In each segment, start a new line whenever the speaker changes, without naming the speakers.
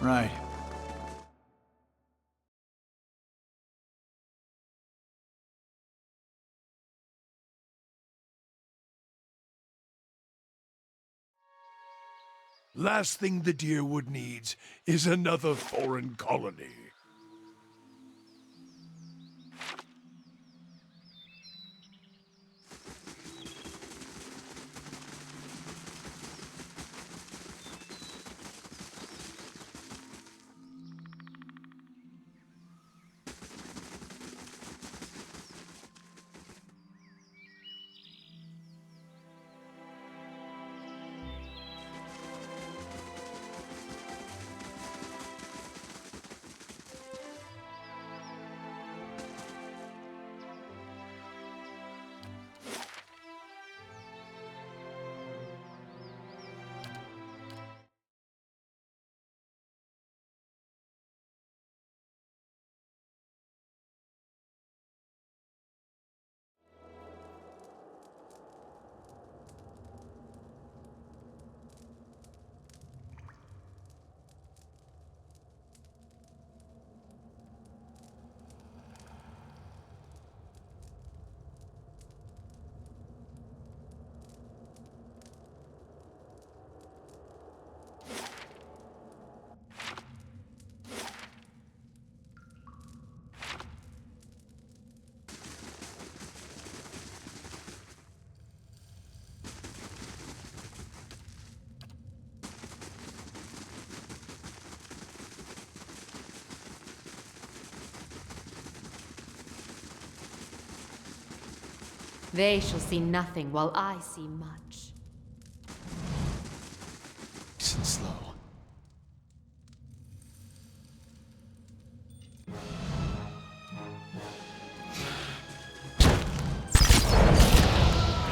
Right.
Last thing the Deerwood needs is another foreign colony.
They shall see nothing while I see much.
Nice and slow.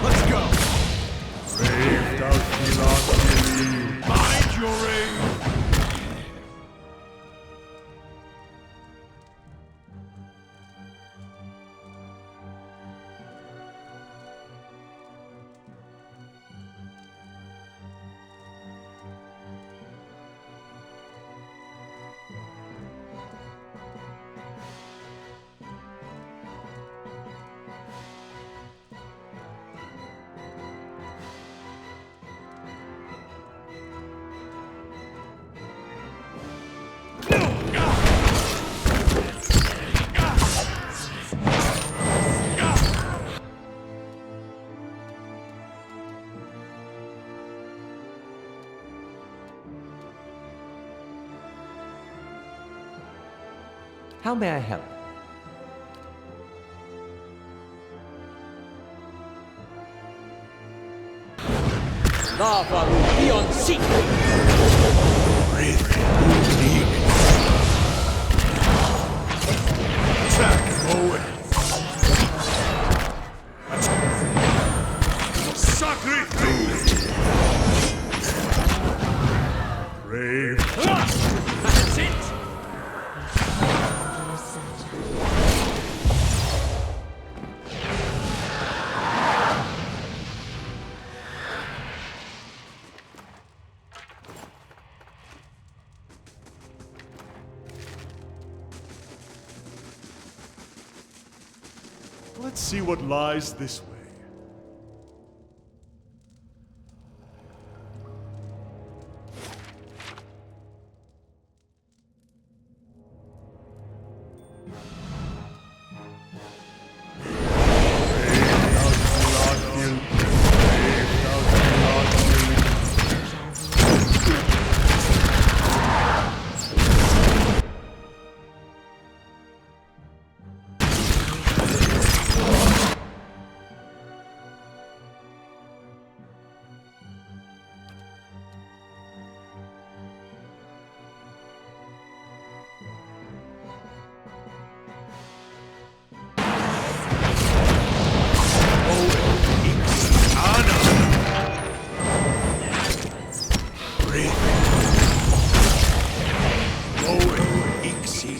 Let's go!
Brave thou Gilad. Mind your aim!
How may I help? Lava Leon Seek!
Breathe. Unique. Attack. Forward. Sacre Fuse. Brave.
That's it!
Let's see what lies this way.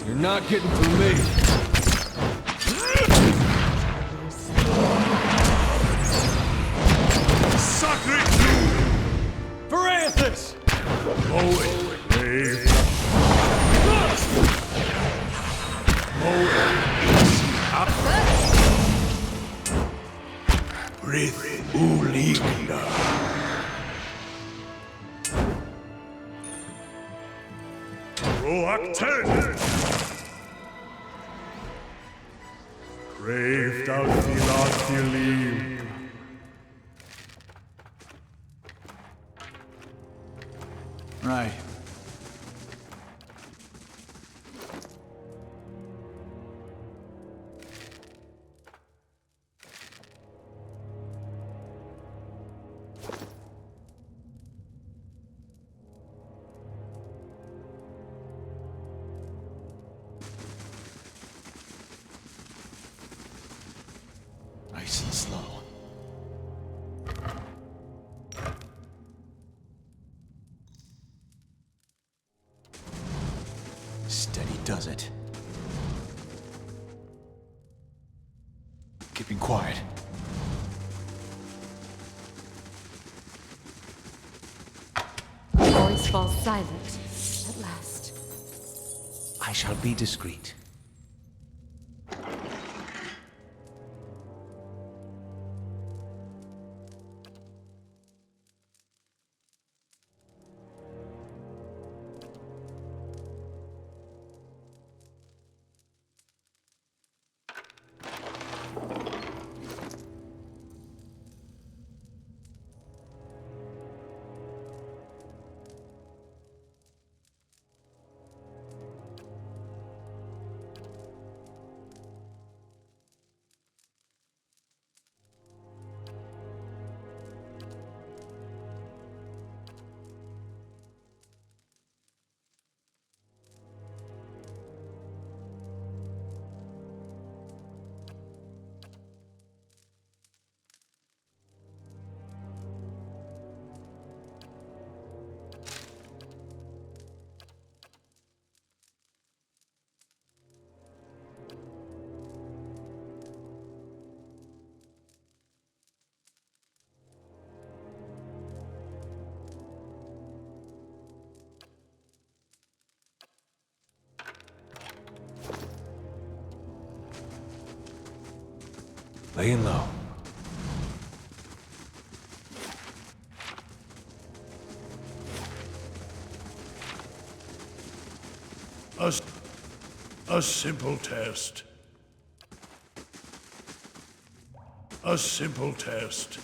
You're not getting through me.
Sacre Fuse!
For Aethys!
Brave. Rith Uligna.
Ruach 10! Craved out Philothelim.
Right. Nice and slow. Steady does it. Keeping quiet.
The voice falls silent at last.
I shall be discreet. Laying low.
A simple test. A simple test.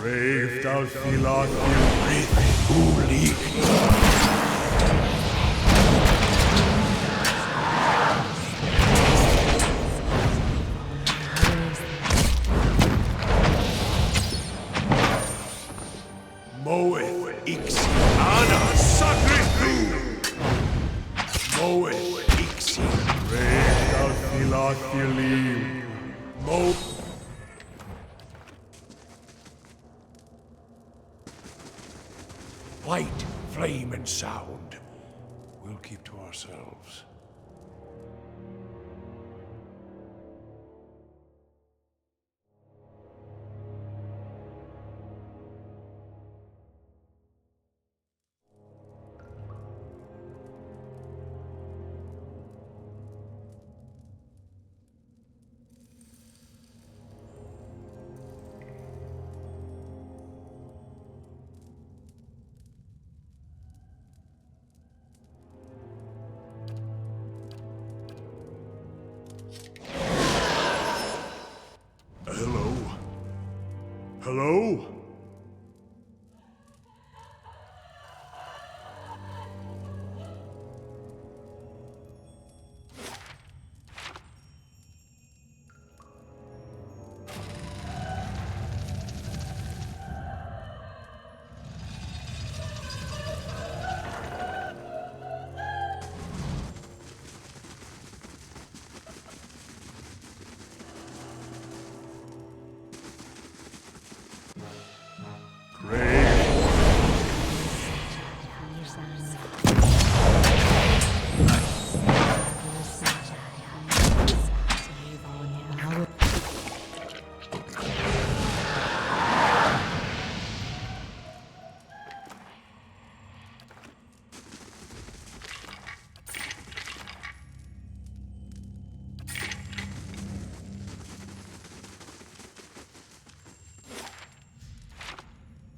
Brave thou Philoth,
Moeth Ixi Ana Sacristu! Moeth Ixi
brave thou Philoth,
Mo. Light, flame, and sound. We'll keep to ourselves. Hello? Hello?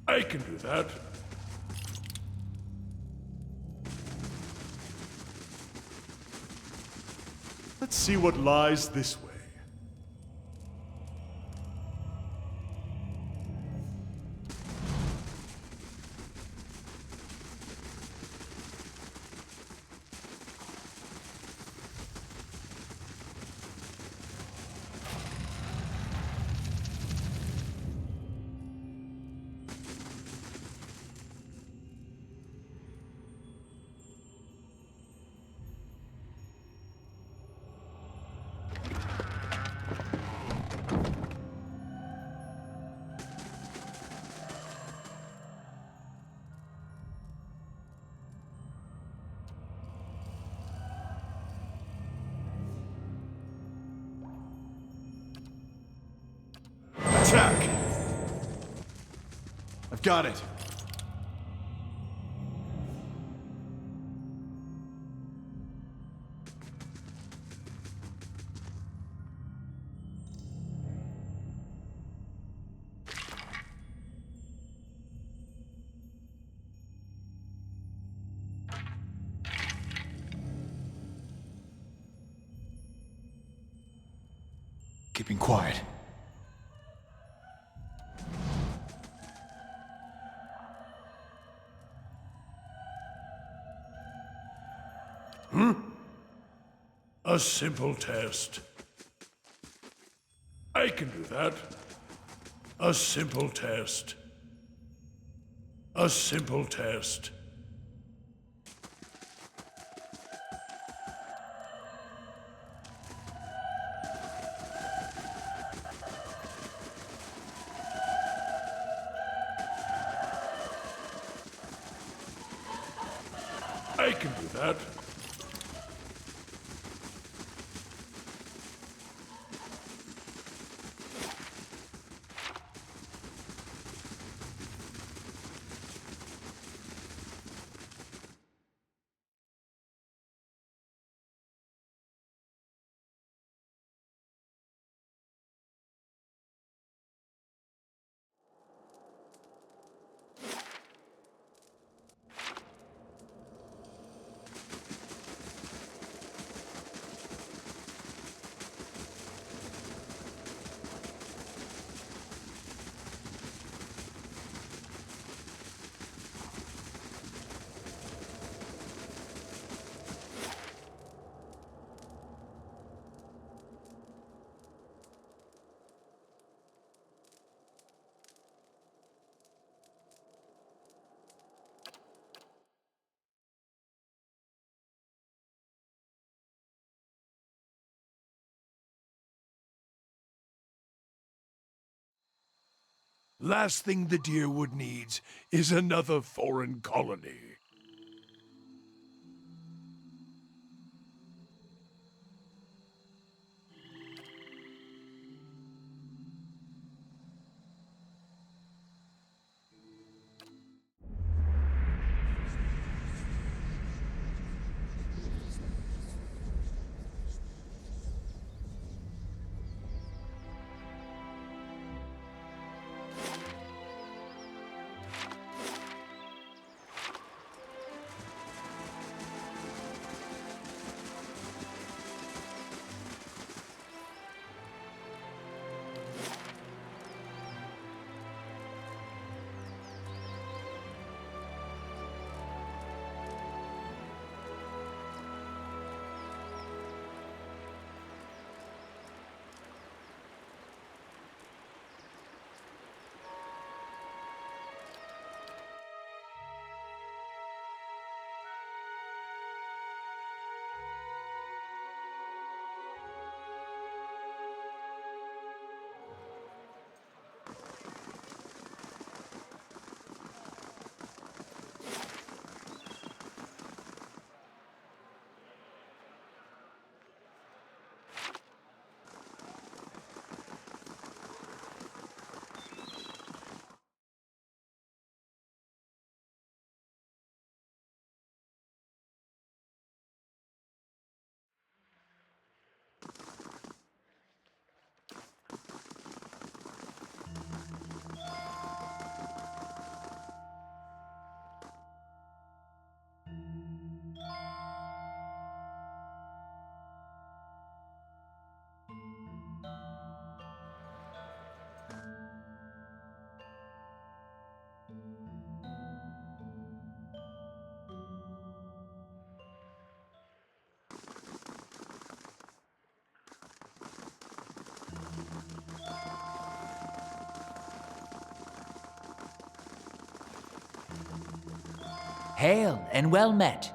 I can do that. Let's see what lies this way.
Attack! I've got it. Keeping quiet.
A simple test. I can do that. A simple test. A simple test. I can do that. Last thing the Deerwood needs is another foreign colony.
Hail and well met.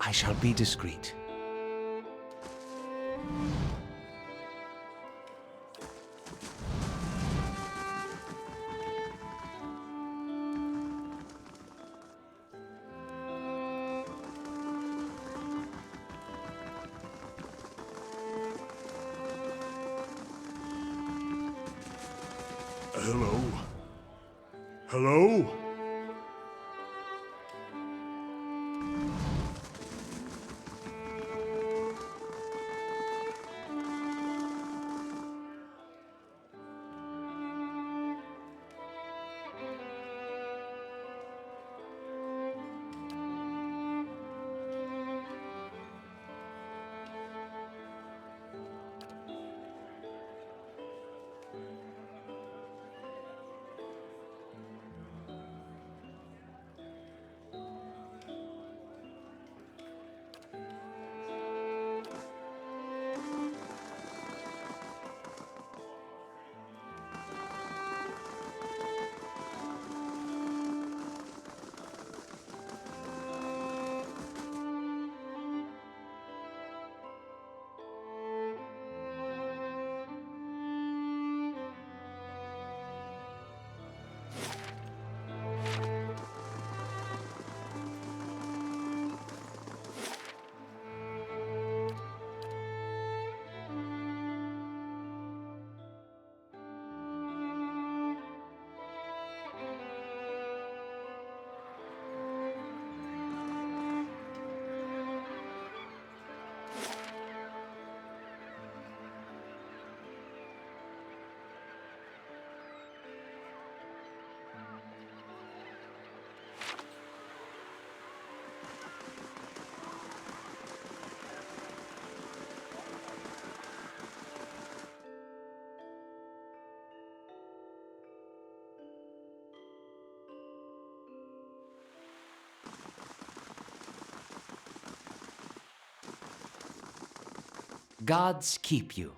I shall be discreet.
Hello? Hello?
Gods keep you.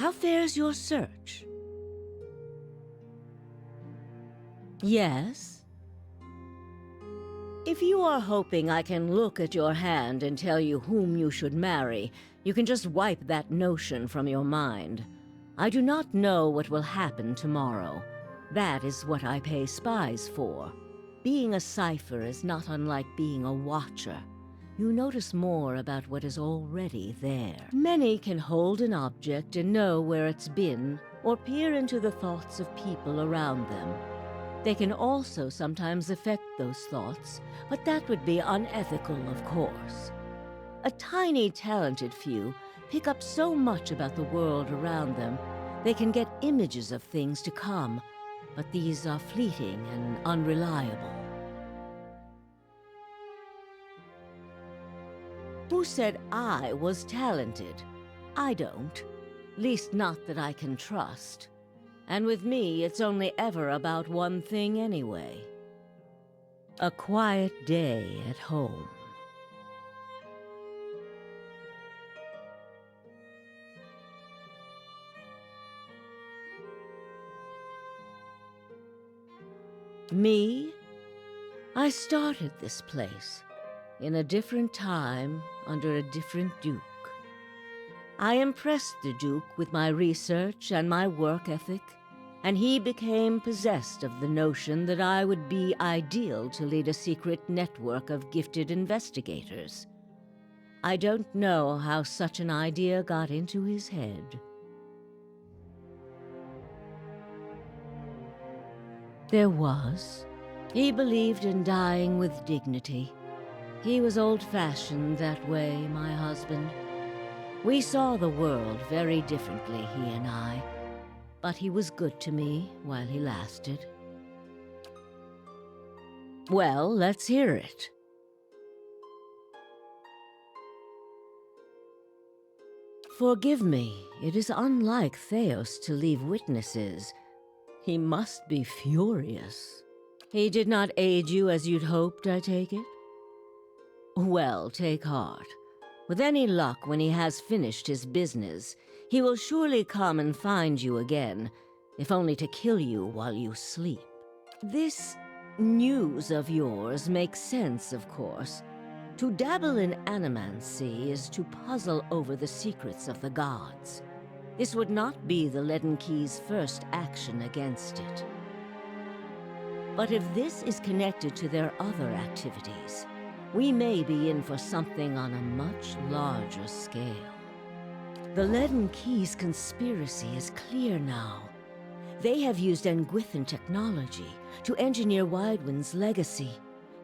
How fares your search? Yes? If you are hoping I can look at your hand and tell you whom you should marry, you can just wipe that notion from your mind. I do not know what will happen tomorrow. That is what I pay spies for. Being a cipher is not unlike being a watcher. You notice more about what is already there. Many can hold an object and know where it's been, or peer into the thoughts of people around them. They can also sometimes affect those thoughts, but that would be unethical, of course. A tiny, talented few pick up so much about the world around them, they can get images of things to come, but these are fleeting and unreliable. Who said I was talented? I don't. Least not that I can trust. And with me, it's only ever about one thing anyway. A quiet day at home. Me? I started this place. In a different time, under a different duke. I impressed the duke with my research and my work ethic, and he became possessed of the notion that I would be ideal to lead a secret network of gifted investigators. I don't know how such an idea got into his head. There was. He believed in dying with dignity. He was old-fashioned that way, my husband. We saw the world very differently, he and I. But he was good to me while he lasted. Well, let's hear it. Forgive me, it is unlike Theos to leave witnesses. He must be furious. He did not aid you as you'd hoped, I take it? Well, take heart. With any luck, when he has finished his business, he will surely come and find you again, if only to kill you while you sleep. This news of yours makes sense, of course. To dabble in animancy is to puzzle over the secrets of the gods. This would not be the Leaden Key's first action against it. But if this is connected to their other activities, we may be in for something on a much larger scale. The Leaden Key's conspiracy is clear now. They have used Engwithan technology to engineer Widewind's legacy,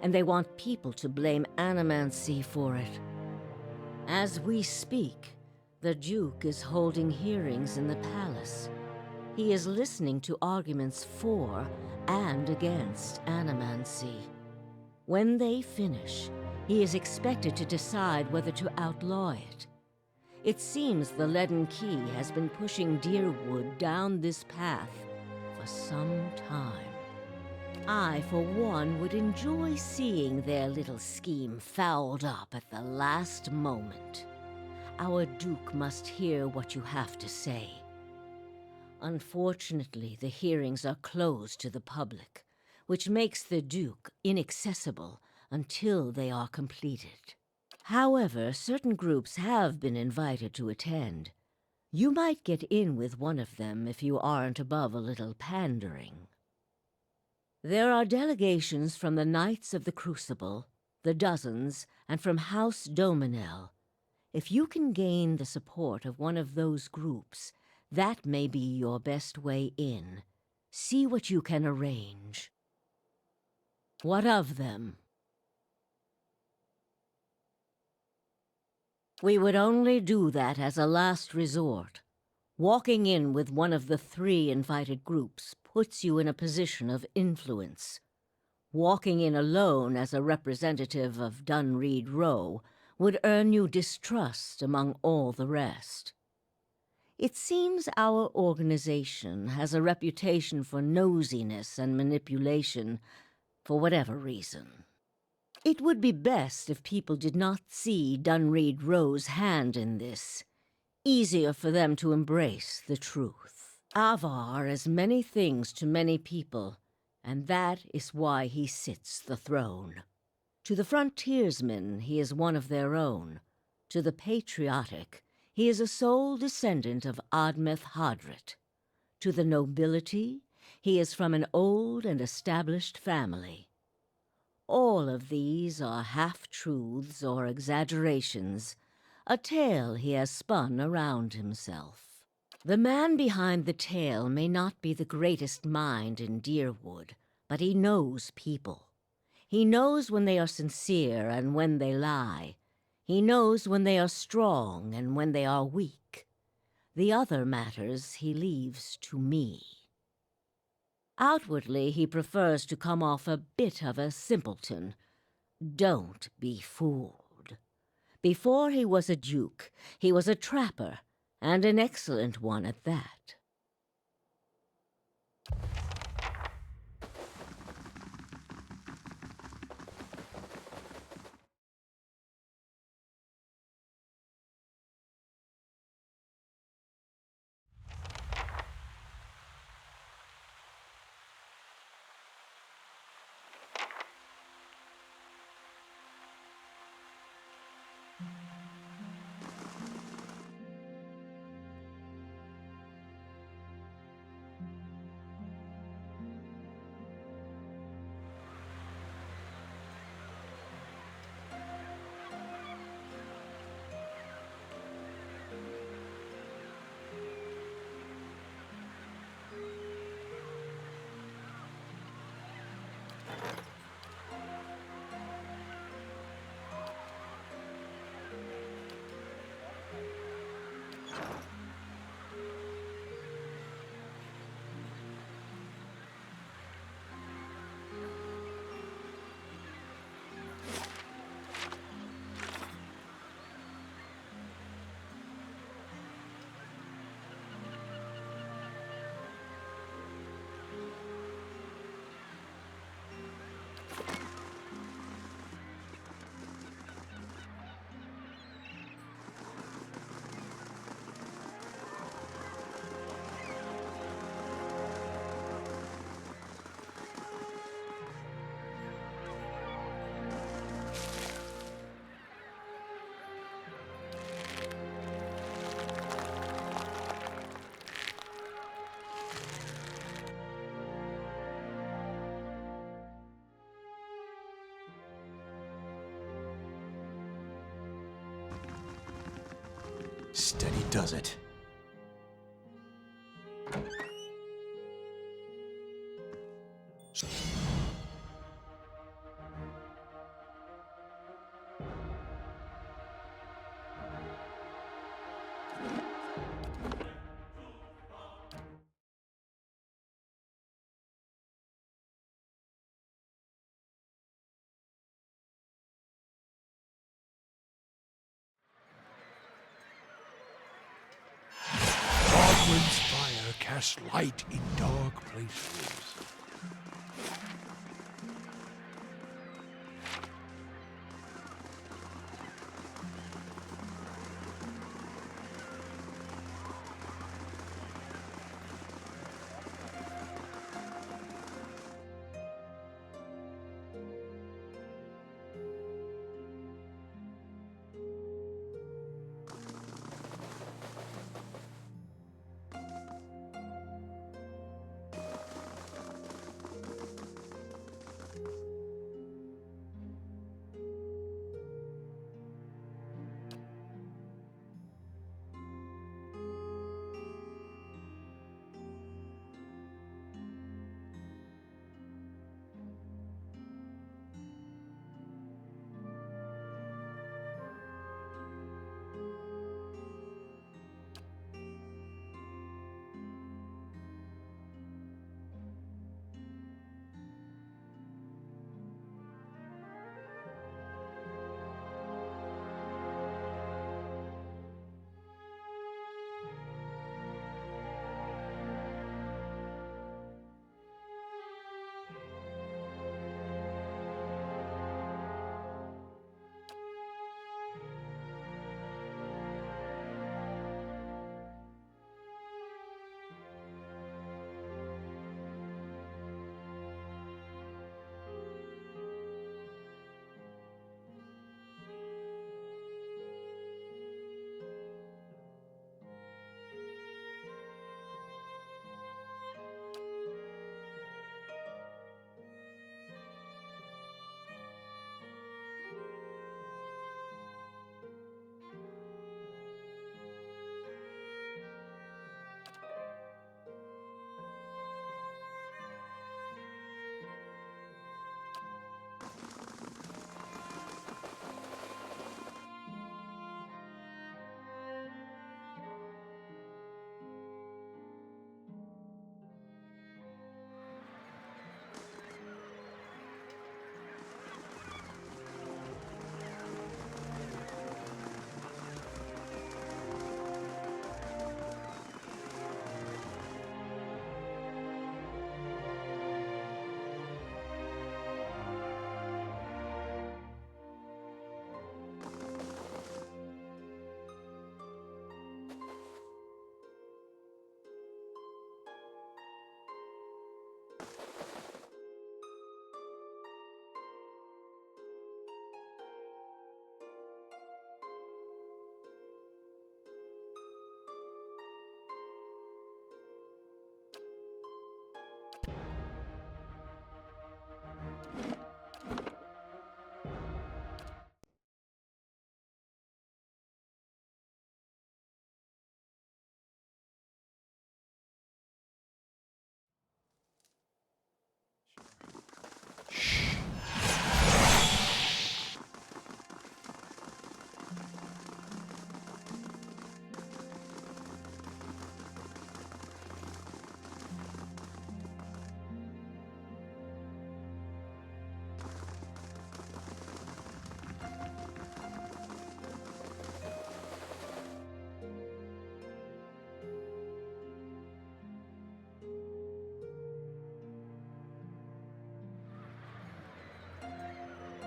and they want people to blame animancy for it. As we speak, the Duke is holding hearings in the palace. He is listening to arguments for and against animancy. When they finish, he is expected to decide whether to outlaw it. It seems the Leaden Key has been pushing Dyrwood down this path for some time. I, for one, would enjoy seeing their little scheme fouled up at the last moment. Our Duke must hear what you have to say. Unfortunately, the hearings are closed to the public, which makes the Duke inaccessible until they are completed. However, certain groups have been invited to attend. You might get in with one of them if you aren't above a little pandering. There are delegations from the Knights of the Crucible, the Dozens, and from House Dominel. If you can gain the support of one of those groups, that may be your best way in. See what you can arrange. What of them? We would only do that as a last resort. Walking in with one of the 3 invited groups puts you in a position of influence. Walking in alone as a representative of Dunreed Row would earn you distrust among all the rest. It seems our organization has a reputation for nosiness and manipulation, for whatever reason. It would be best if people did not see Dunreed Row's hand in this. Easier for them to embrace the truth. Avar is many things to many people, and that is why he sits the throne. To the frontiersmen, he is one of their own. To the patriotic, he is a sole descendant of Admeth Hadrit. To the nobility, he is from an old and established family. All of these are half-truths or exaggerations, a tale he has spun around himself. The man behind the tale may not be the greatest mind in Dyrwood, but he knows people. He knows when they are sincere and when they lie. He knows when they are strong and when they are weak. The other matters he leaves to me. Outwardly, he prefers to come off a bit of a simpleton. Don't be fooled. Before he was a duke, he was a trapper, and an excellent one at that.
Steady does it.
Godwin's fire casts light in dark places.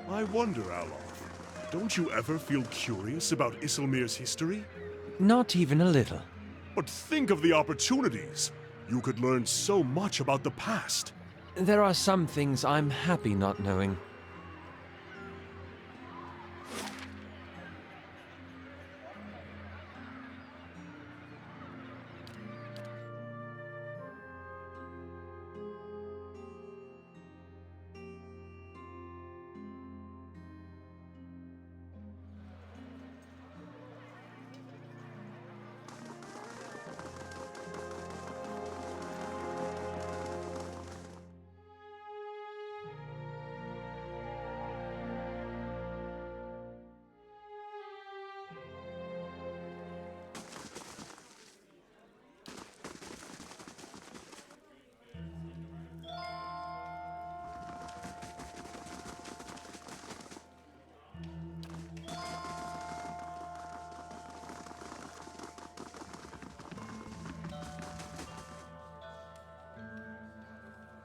I wonder, Alof, don't you ever feel curious about Isilmir's history?
Not even a little.
But think of the opportunities. You could learn so much about the past.
There are some things I'm happy not knowing.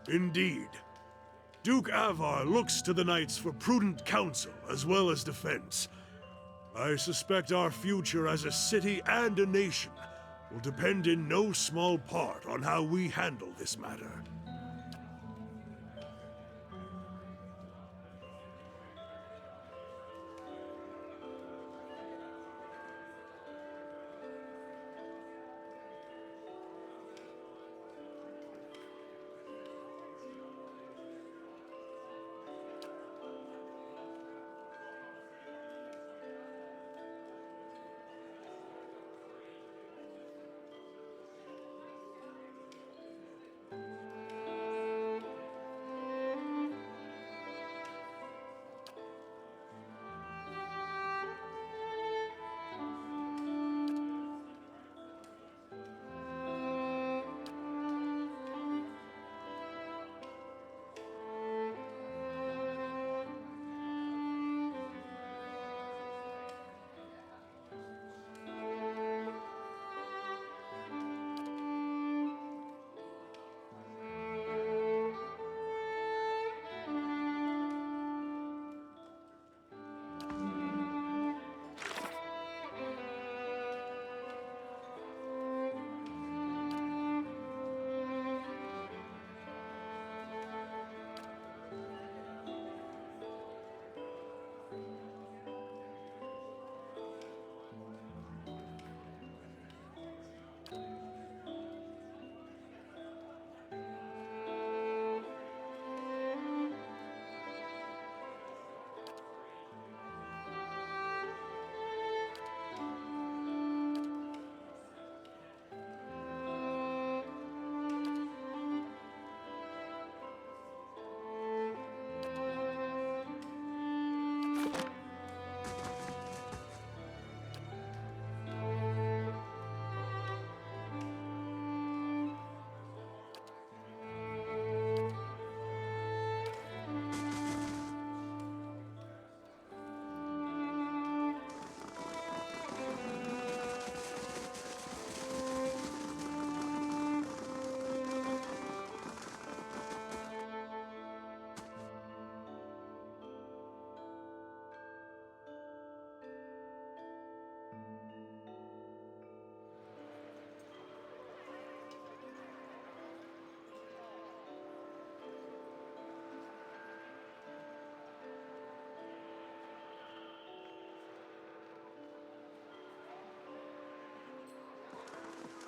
Indeed. Duke Avar looks to the knights for prudent counsel as well as defense. I suspect our future as a city and a nation will depend in no small part on how we handle this matter.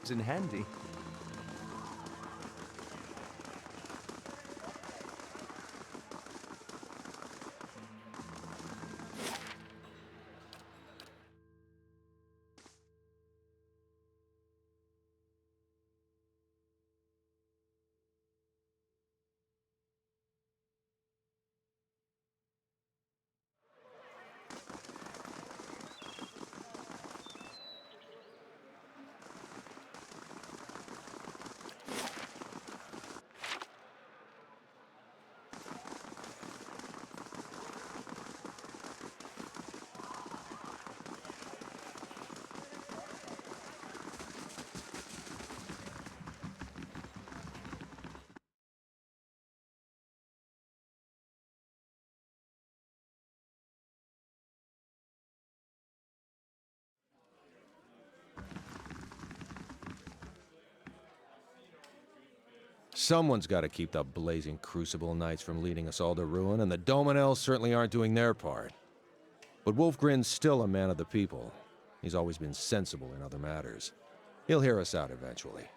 It's in handy.
Someone's got to keep the blazing Crucible Knights from leading us all to ruin, and the Dominels certainly aren't doing their part. But Wolfgren's still a man of the people. He's always been sensible in other matters. He'll hear us out eventually.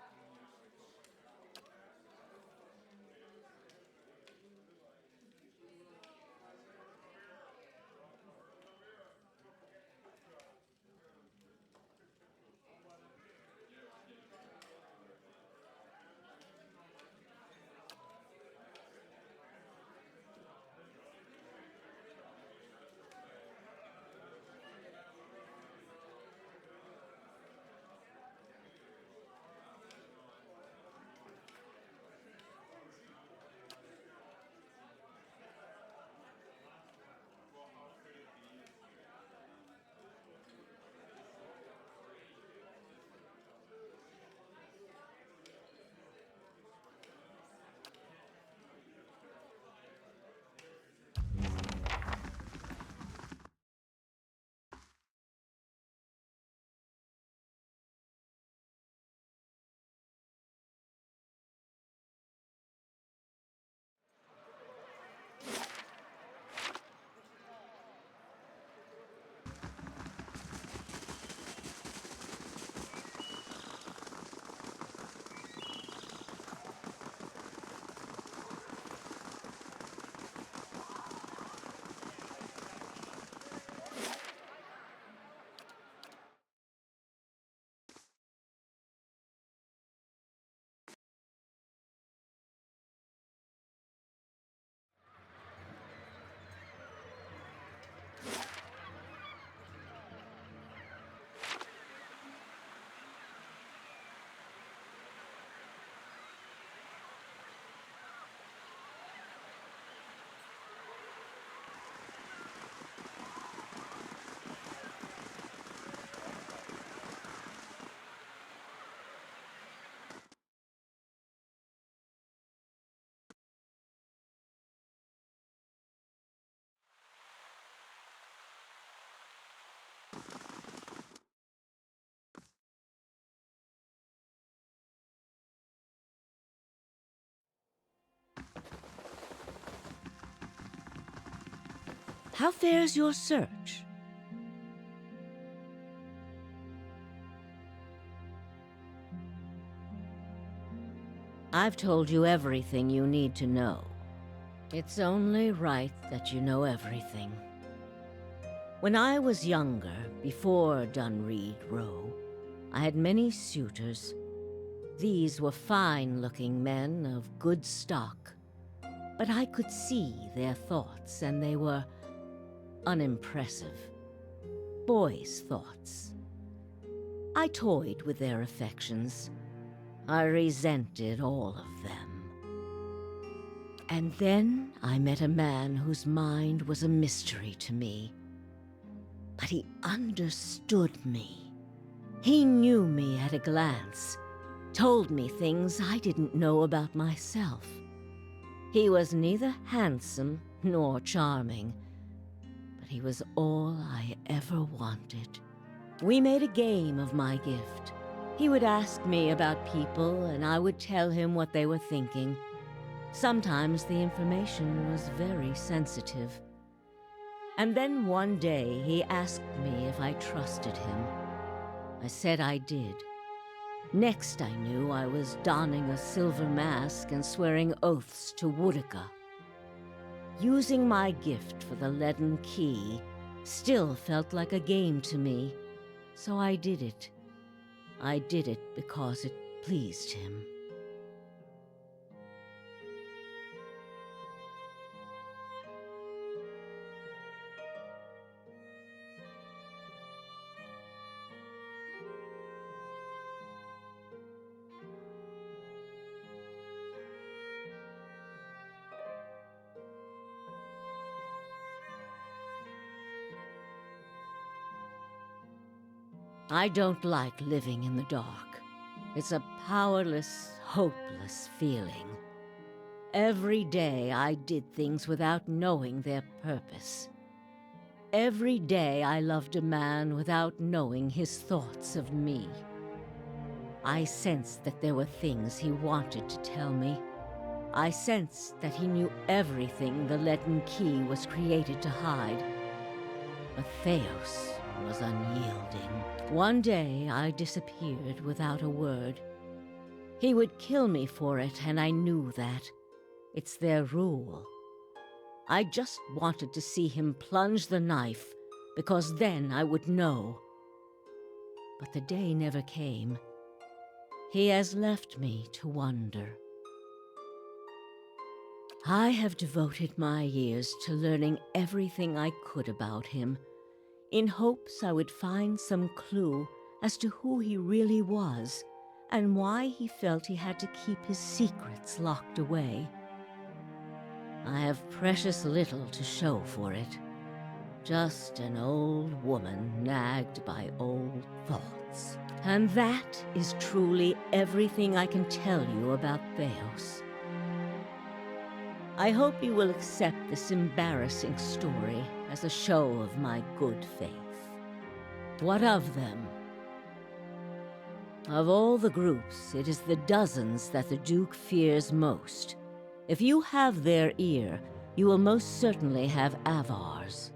How fares your search? I've told you everything you need to know. It's only right that you know everything. When I was younger, before Dunreed Row, I had many suitors. These were fine-looking men of good stock, but I could see their thoughts, and they were unimpressive. Boys' thoughts. I toyed with their affections. I resented all of them. And then I met a man whose mind was a mystery to me. But he understood me. He knew me at a glance, told me things I didn't know about myself. He was neither handsome nor charming, but he was all I ever wanted. We made a game of my gift. He would ask me about people, and I would tell him what they were thinking. Sometimes the information was very sensitive. And then one day he asked me if I trusted him. I said I did. Next I knew, I was donning a silver mask and swearing oaths to Woodica. Using my gift for the leaden key still felt like a game to me, so I did it. I did it because it pleased him. I don't like living in the dark. It's a powerless, hopeless feeling. Every day I did things without knowing their purpose. Every day I loved a man without knowing his thoughts of me. I sensed that there were things he wanted to tell me. I sensed that he knew everything the leaden key was created to hide. But Theos was unyielding. One day I disappeared without a word. He would kill me for it, and I knew that. It's their rule. I just wanted to see him plunge the knife, because then I would know. But the day never came. He has left me to wonder. I have devoted my years to learning everything I could about him, in hopes I would find some clue as to who he really was, and why he felt he had to keep his secrets locked away. I have precious little to show for it. Just an old woman nagged by old thoughts. And that is truly everything I can tell you about Theos. I hope you will accept this embarrassing story as a show of my good faith. What of them? Of all the groups, it is the dozens that the Duke fears most. If you have their ear, you will most certainly have Avar's.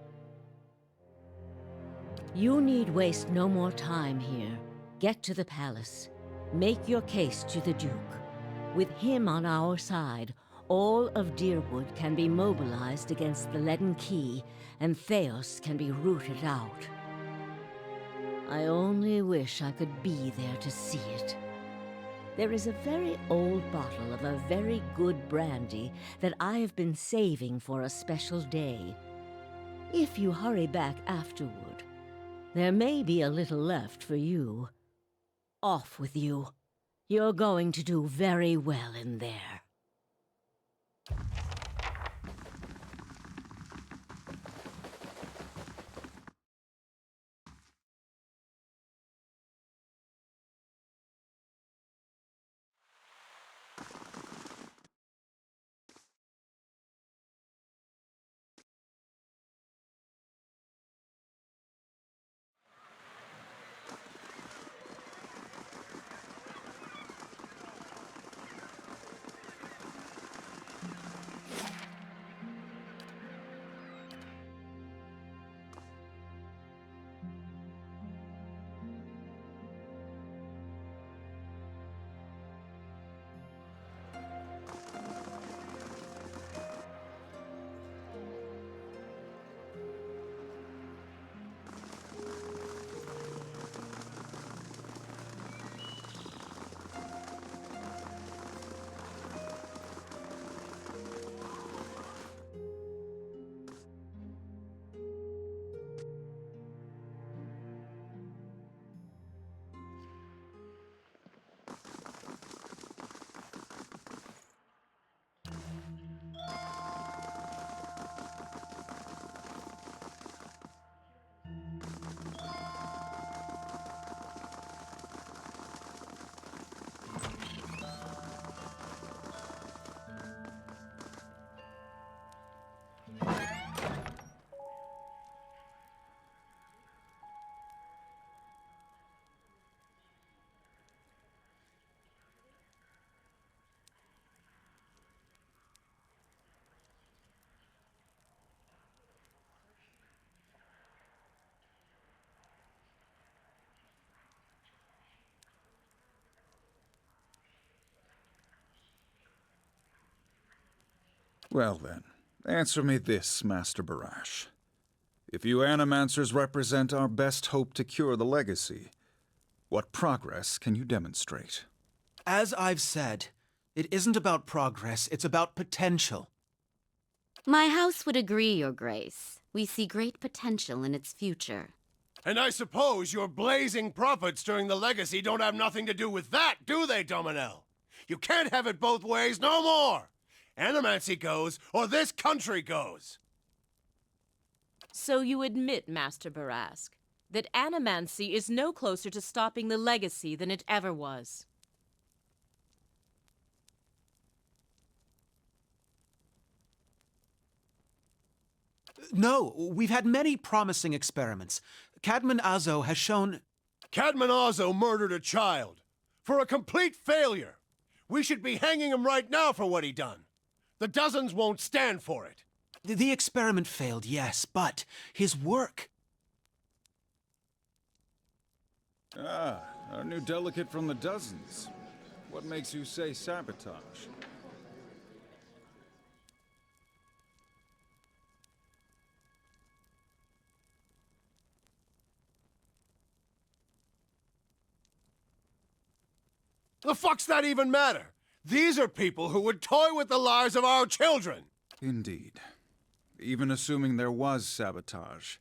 You need waste no more time here. Get to the palace. Make your case to the Duke. With him on our side, all of Deerwood can be mobilized against the leaden key, and Theos can be rooted out. I only wish I could be there to see it. There is a very old bottle of a very good brandy that I have been saving for a special day. If you hurry back afterward, there may be a little left for you. Off with you. You're going to do very well in there.
Well then, answer me this, Master Barash. If you Animancers represent our best hope to cure the legacy, what progress can you demonstrate?
As I've said, it isn't about progress, it's about potential.
My house would agree, Your Grace. We see great potential in its future.
And I suppose your blazing profits during the legacy don't have nothing to do with that, do they, Dominel? You can't have it both ways no more! Animancy goes, or this country goes!
So you admit, Master Barask, that Animancy is no closer to stopping the legacy than it ever was.
No, we've had many promising experiments. Cadman Azo has shown...
Cadman Azo murdered a child. For a complete failure. We should be hanging him right now for what he done. The dozens won't stand for it.
The experiment failed, yes, but his work...
Ah, our new delegate from the dozens. What makes you say sabotage?
The fuck's that even matter? These are people who would toy with the lives of our children!
Indeed. Even assuming there was sabotage,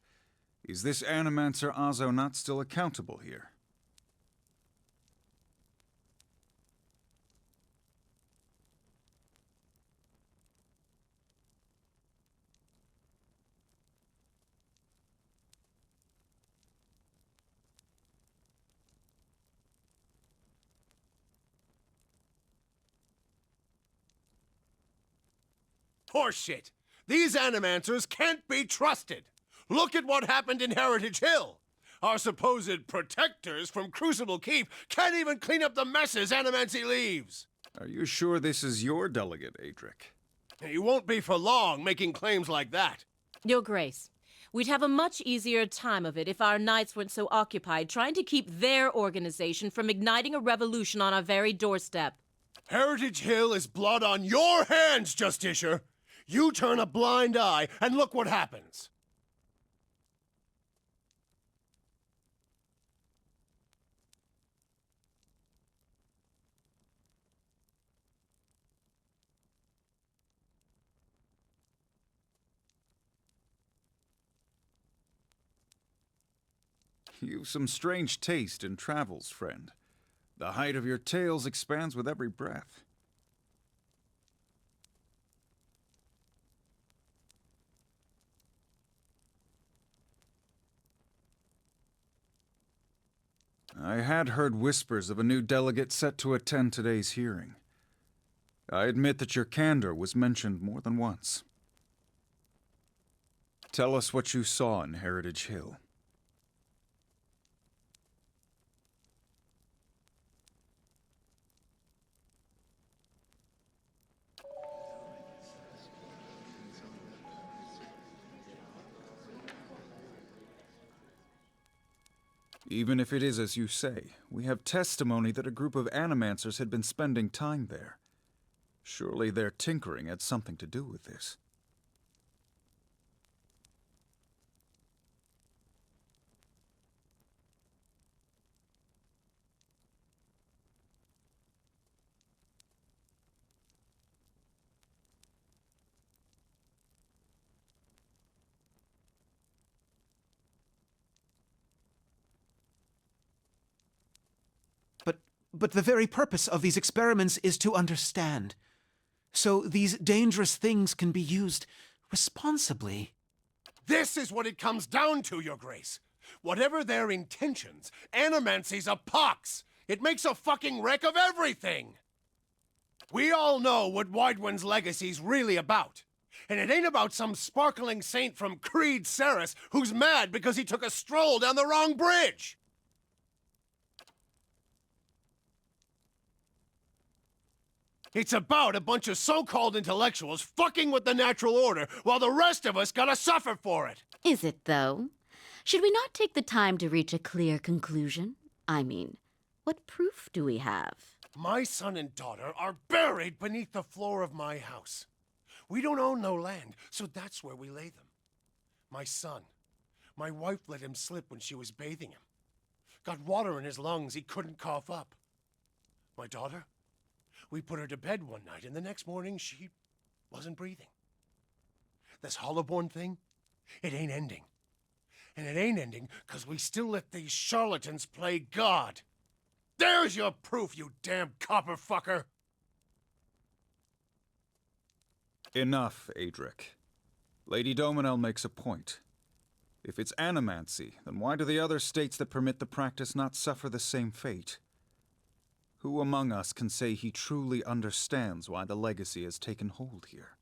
is this Animancer Azo not still accountable here?
Horseshit! These Animancers can't be trusted! Look at what happened in Heritage Hill! Our supposed protectors from Crucible Keep can't even clean up the messes Animancy leaves!
Are you sure this is your delegate, Adric?
You won't be for long making claims like that.
Your Grace, we'd have a much easier time of it if our knights weren't so occupied trying to keep their organization from igniting a revolution on our very doorstep.
Heritage Hill is blood on your hands, Justicia! You turn a blind eye, and look what happens.
You've some strange taste in travels, friend. The height of your tales expands with every breath. I had heard whispers of a new delegate set to attend today's hearing. I admit that your candor was mentioned more than once. Tell us what you saw in Heritage Hill. Even if it is as you say, we have testimony that a group of Animancers had been spending time there. Surely their tinkering had something to do with this.
But the very purpose of these experiments is to understand. So these dangerous things can be used responsibly.
This is what it comes down to, Your Grace. Whatever their intentions, Animancy's a pox. It makes a fucking wreck of everything. We all know what Widewind's legacy's really about. And it ain't about some sparkling saint from Creed Ceres who's mad because he took a stroll down the wrong bridge. It's about a bunch of so-called intellectuals fucking with the natural order while the rest of us gotta suffer for it.
Is it, though? Should we not take the time to reach a clear conclusion? I mean, what proof do we have?
My son and daughter are buried beneath the floor of my house. We don't own no land, so that's where we lay them. My son. My wife let him slip when she was bathing him. Got water in his lungs he couldn't cough up. My daughter? We put her to bed one night, and the next morning she wasn't breathing. This Hollowborn thing, it ain't ending. And it ain't ending because we still let these charlatans play God. There's your proof, you damn copper fucker!
Enough, Adric. Lady Dominel makes a point. If it's animancy, then why do the other states that permit the practice not suffer the same fate? Who among us can say he truly understands why the legacy has taken hold here?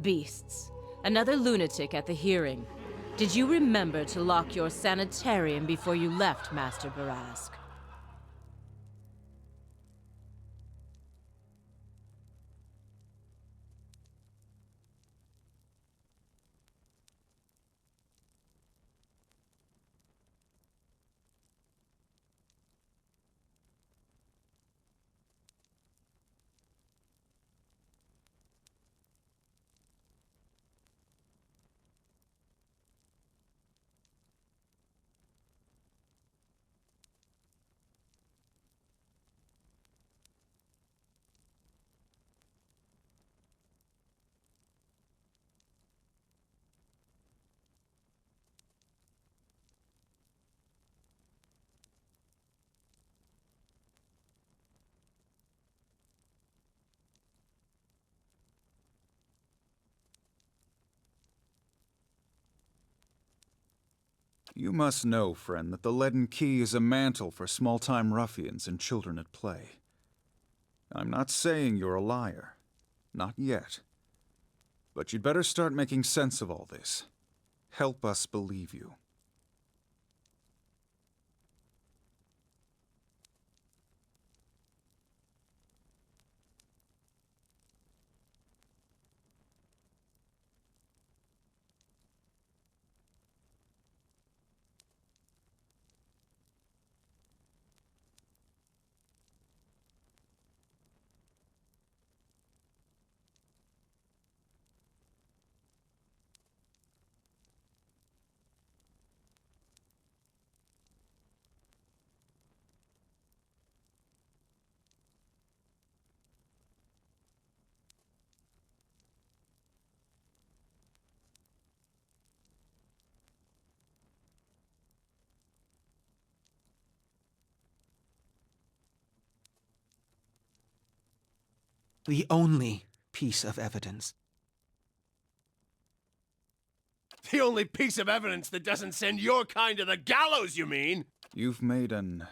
Beasts. Another lunatic at the hearing. Did you remember to lock your sanitarium before you left, Master Barask?
You must know, friend, that the Leaden Key is a mantle for small-time ruffians and children at play. I'm not saying you're a liar. Not yet. But you'd better start making sense of all this. Help us believe you.
The only piece of evidence.
The only piece of evidence that doesn't send your kind to the gallows, you mean?
You've made an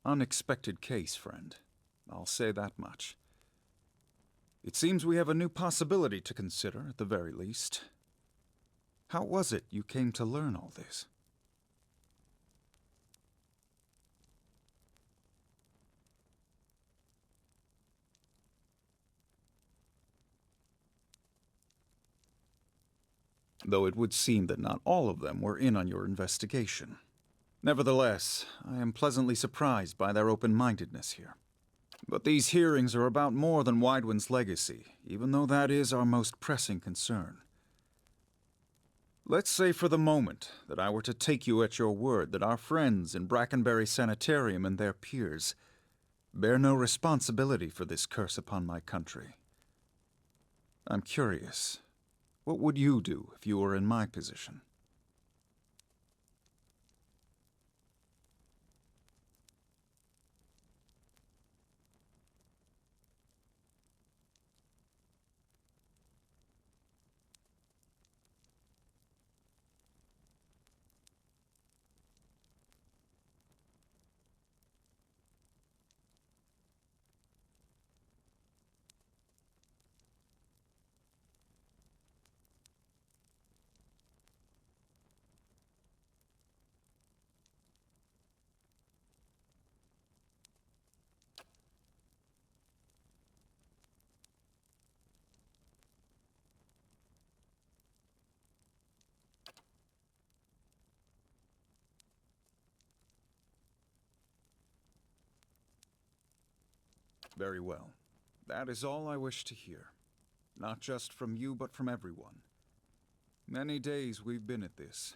unexpected case, friend. I'll say that much. It seems we have a new possibility to consider, at the very least. How was it you came to learn all this? Though it would seem that not all of them were in on your investigation. Nevertheless, I am pleasantly surprised by their open-mindedness here. But these hearings are about more than Wydwin's legacy, even though that is our most pressing concern. Let's say for the moment that I were to take you at your word that our friends in Brackenbury Sanitarium and their peers bear no responsibility for this curse upon my country. I'm curious. What would you do if you were in my position? Very well. That is all I wish to hear. Not just from you, but from everyone. Many days we've been at this.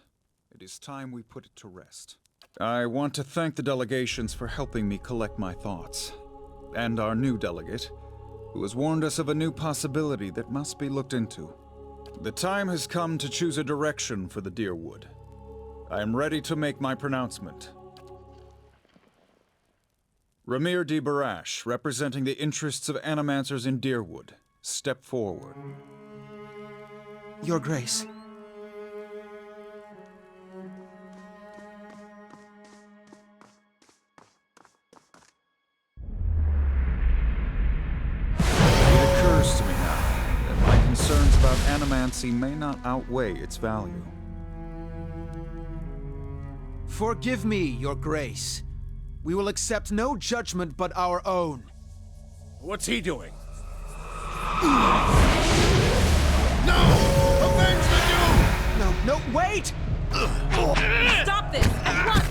It is time we put it to rest. I want to thank the delegations for helping me collect my thoughts. And our new delegate, who has warned us of a new possibility that must be looked into. The time has come to choose a direction for the Deerwood. I am ready to make my pronouncement. Ramir D. Barash, representing the interests of Animancers in Deerwood, step forward.
Your Grace.
It occurs to me now that my concerns about animancy may not outweigh its value.
Forgive me, Your Grace. We will accept no judgment but our own.
What's he doing? No! Avenge the Duke!
No, wait!
Stop this! At once!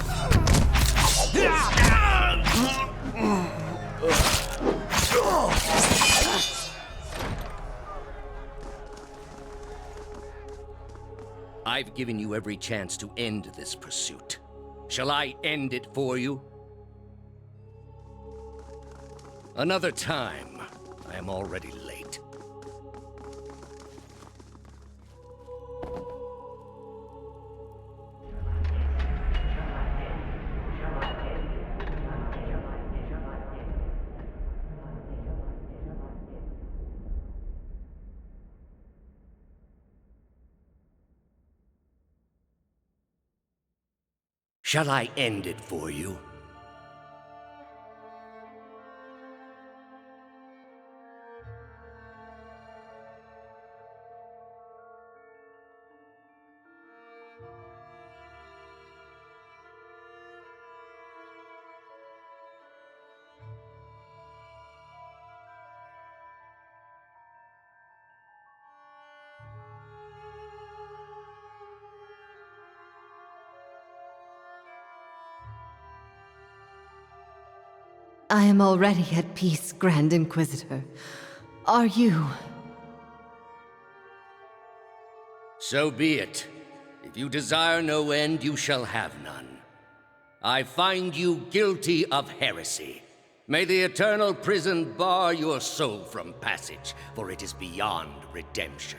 I've given you every chance to end this pursuit. Shall I end it for you? Another time. I am already late. Shall I end it for you?
I am already at peace, Grand Inquisitor. Are you?
So be it. If you desire no end, you shall have none. I find you guilty of heresy. May the eternal prison bar your soul from passage, for it is beyond redemption.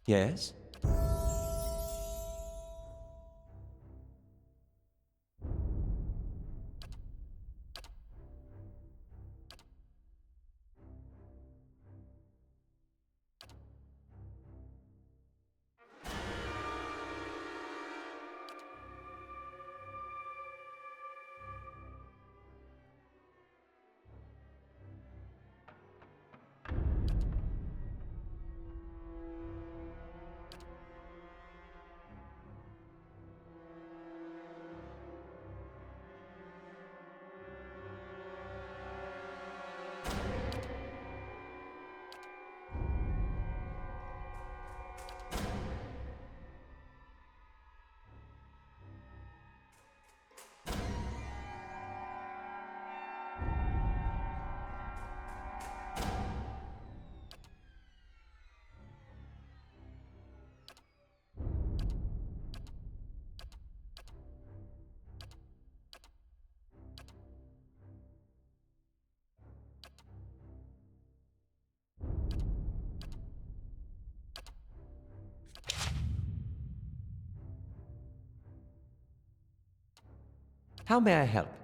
Yes? How may I help?